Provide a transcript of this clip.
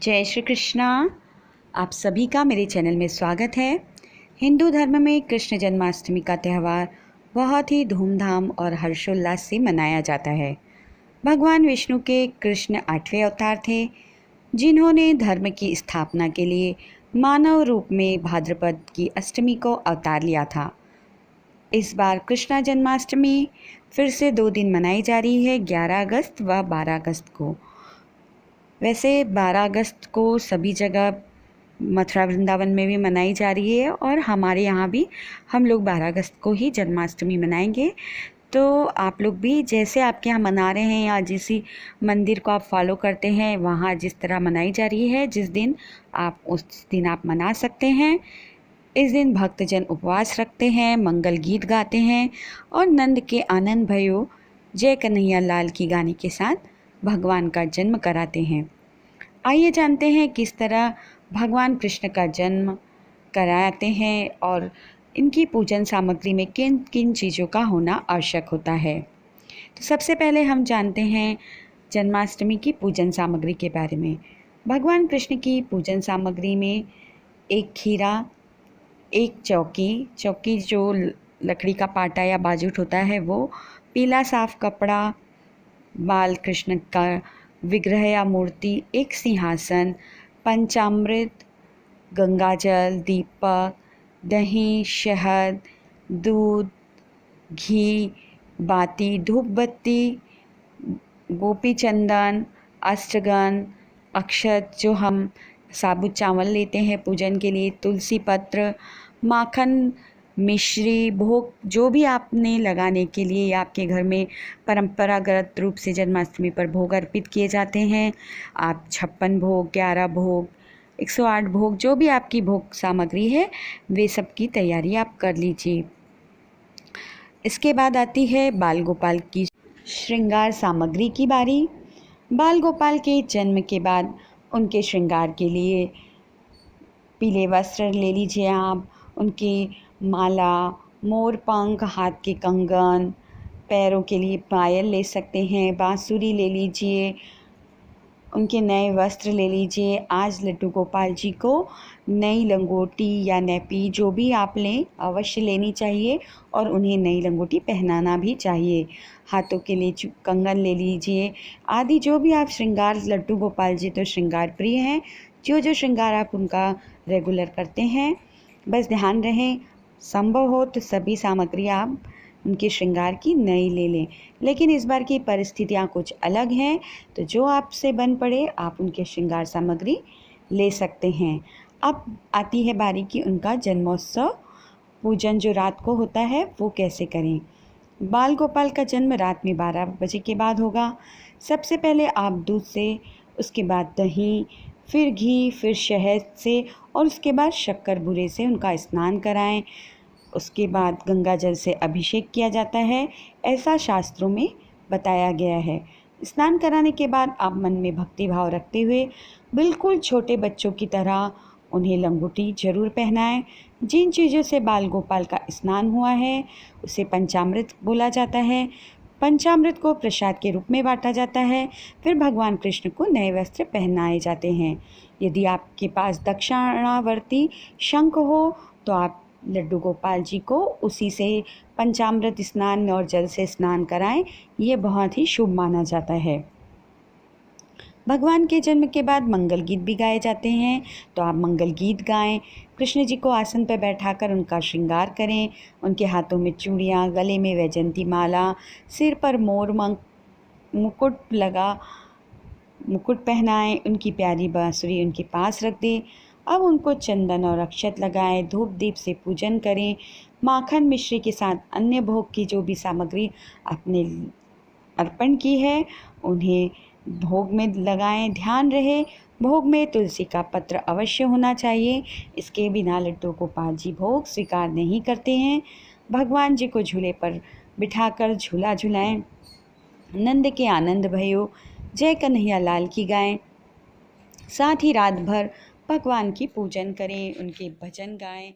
जय श्री कृष्णा। आप सभी का मेरे चैनल में स्वागत है। हिंदू धर्म में कृष्ण जन्माष्टमी का त्यौहार बहुत ही धूमधाम और हर्षोल्लास से मनाया जाता है। भगवान विष्णु के कृष्ण 8वें अवतार थे, जिन्होंने धर्म की स्थापना के लिए मानव रूप में भाद्रपद की अष्टमी को अवतार लिया था। इस बार कृष्ण जन्माष्टमी फिर से 2 दिन मनाई जा रही है, 11 अगस्त व 12 अगस्त को। वैसे 12 अगस्त को सभी जगह मथुरा वृंदावन में भी मनाई जा रही है और हमारे यहाँ भी हम लोग 12 अगस्त को ही जन्माष्टमी मनाएंगे। तो आप लोग भी जैसे आपके यहाँ मना रहे हैं या जिस मंदिर को आप फॉलो करते हैं वहाँ जिस तरह मनाई जा रही है, जिस दिन आप उस दिन आप मना सकते हैं। इस दिन भक्तजन उपवास रखते हैं, मंगल गीत गाते हैं और नंद के आनंद भयो जय कन्हैया लाल की गाने के साथ भगवान का जन्म कराते हैं। आइए जानते हैं किस तरह भगवान कृष्ण का जन्म कराते हैं और इनकी पूजन सामग्री में किन किन चीज़ों का होना आवश्यक होता है। तो सबसे पहले हम जानते हैं जन्माष्टमी की पूजन सामग्री के बारे में। भगवान कृष्ण की पूजन सामग्री में एक खीरा, एक चौकी जो लकड़ी का पाटा या बाजूट होता है वो, पीला साफ कपड़ा, बाल कृष्ण का विग्रह या मूर्ति, एक सिंहासन, पंचामृत, गंगाजल, दीपक, दही, शहद, दूध, घी, बाती, धूप बत्ती, गोपी चंदन, अष्टगंध, अक्षत जो हम साबुत चावल लेते हैं पूजन के लिए, तुलसी पत्र, माखन, मिश्री, भोग जो भी आपने लगाने के लिए या आपके घर में परंपरागत रूप से जन्माष्टमी पर भोग अर्पित किए जाते हैं। आप 56 भोग, 11 भोग, 108 भोग, जो भी आपकी भोग सामग्री है वे सब की तैयारी आप कर लीजिए। इसके बाद आती है बाल गोपाल की श्रृंगार सामग्री की बारी। बाल गोपाल के जन्म के बाद उनके श्रृंगार के लिए पीले वस्त्र ले लीजिए आप, उनकी माला, मोर पंख, हाथ के कंगन, पैरों के लिए पायल ले सकते हैं, बांसुरी ले लीजिए, उनके नए वस्त्र ले लीजिए। आज लड्डू गोपाल जी को नई लंगोटी या नैपी जो भी आप लें अवश्य लेनी चाहिए और उन्हें नई लंगोटी पहनाना भी चाहिए। हाथों के लिए कंगन ले लीजिए आदि जो भी आप श्रृंगार, लड्डू गोपाल जी तो श्रृंगार प्रिय हैं, जो श्रृंगार आप उनका रेगुलर करते हैं, बस ध्यान रहे संभव हो तो सभी सामग्री आप उनके श्रृंगार की नई ले लें। लेकिन इस बार की परिस्थितियाँ कुछ अलग हैं, तो जो आपसे बन पड़े आप उनके श्रृंगार सामग्री ले सकते हैं। अब आती है बारी की उनका जन्मोत्सव पूजन जो रात को होता है वो कैसे करें। बाल गोपाल का जन्म रात में 12 बजे के बाद होगा। सबसे पहले आप दूध से, उसके बाद दही, फिर घी, फिर शहद से और उसके बाद शक्कर बूरे से उनका स्नान कराएं। उसके बाद गंगा जल से अभिषेक किया जाता है, ऐसा शास्त्रों में बताया गया है। स्नान कराने के बाद आप मन में भक्ति भाव रखते हुए बिल्कुल छोटे बच्चों की तरह उन्हें लंगोटी जरूर पहनाएं। जिन चीज़ों से बाल गोपाल का स्नान हुआ है उसे पंचामृत बोला जाता है। पंचामृत को प्रसाद के रूप में बांटा जाता है। फिर भगवान कृष्ण को नए वस्त्र पहनाए जाते हैं। यदि आपके पास दक्षिणावर्ती शंख हो तो आप लड्डू गोपाल जी को उसी से पंचामृत स्नान और जल से स्नान कराएं, ये बहुत ही शुभ माना जाता है। भगवान के जन्म के बाद मंगल गीत भी गाए जाते हैं, तो आप मंगल गीत गाएं। कृष्ण जी को आसन पर बैठाकर उनका श्रृंगार करें, उनके हाथों में चूड़ियाँ, गले में वैजंती माला, सिर पर मोर मुकुट पहनाएं, उनकी प्यारी बांसुरी उनके पास रख दें। अब उनको चंदन और अक्षत लगाएं, धूप दीप से पूजन करें। माखन मिश्री के साथ अन्य भोग की जो भी सामग्री आपने अर्पण की है उन्हें भोग में लगाएं। ध्यान रहे भोग में तुलसी का पत्र अवश्य होना चाहिए, इसके बिना लड्डू गोपाल जी भोग स्वीकार नहीं करते हैं। भगवान जी को झूले पर बिठाकर झूला झुलाएं। नंद के आनंद भयो जय कन्हैया लाल की गाएं। साथ ही रात भर भगवान की पूजन करें, उनके भजन गाएं।